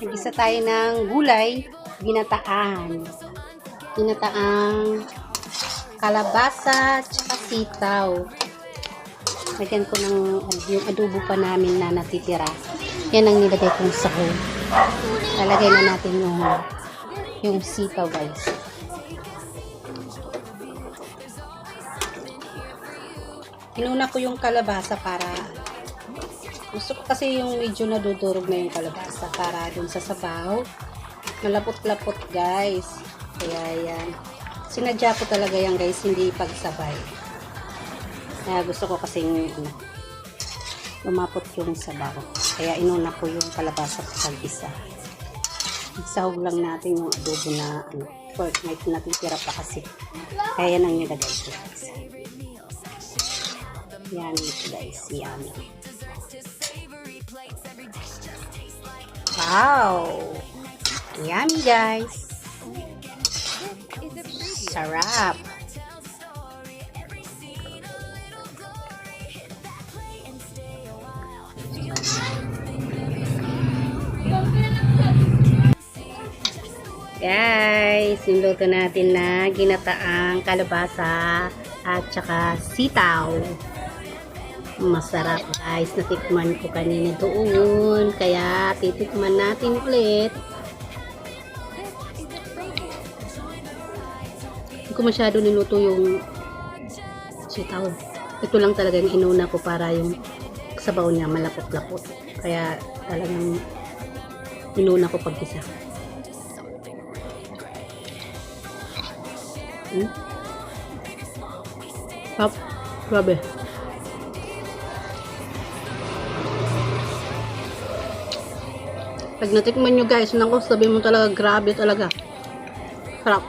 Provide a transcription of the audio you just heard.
Nag-isa tayo ng gulay, ginataan. Ginataang kalabasa, tsaka sitaw. Lagyan ko ng yung adobo pa namin na natitira. Yan ang nilagay kong sahog. Lalagay na natin yung sitaw, guys. Inuna ko yung kalabasa para gusto ko kasi yung medyo nadudurog na yung kalabasa para dun sa sabaw. Malapot-lapot, guys. Kaya yan. Sinadya ko talaga yan, guys, hindi pagsabay. Kaya gusto ko kasing lumapot yung sabaw. Kaya inuna ko yung kalabasa sa isa. Isahog lang natin yung adobo na pork. May natitira pa kasi. Kaya yan ang nilagay ko, guys. Yan ito, guys. Yan. Wow! Yummy, guys! Sarap! Guys, yung luto natin na ginataang kalabasa at saka sitaw. Masarap, guys. Natikman ko kanina doon. Kaya titikman natin ulit. Hindi ko masyado niluto yung sitaw. Ito lang talaga yung inuna ko para yung sabaw niya malapot-lapot. Kaya talagang inuna ko pag-isa. Grabe. Pag natikman nyo, guys, nako, sabi mo talaga, grabe talaga. Sarap.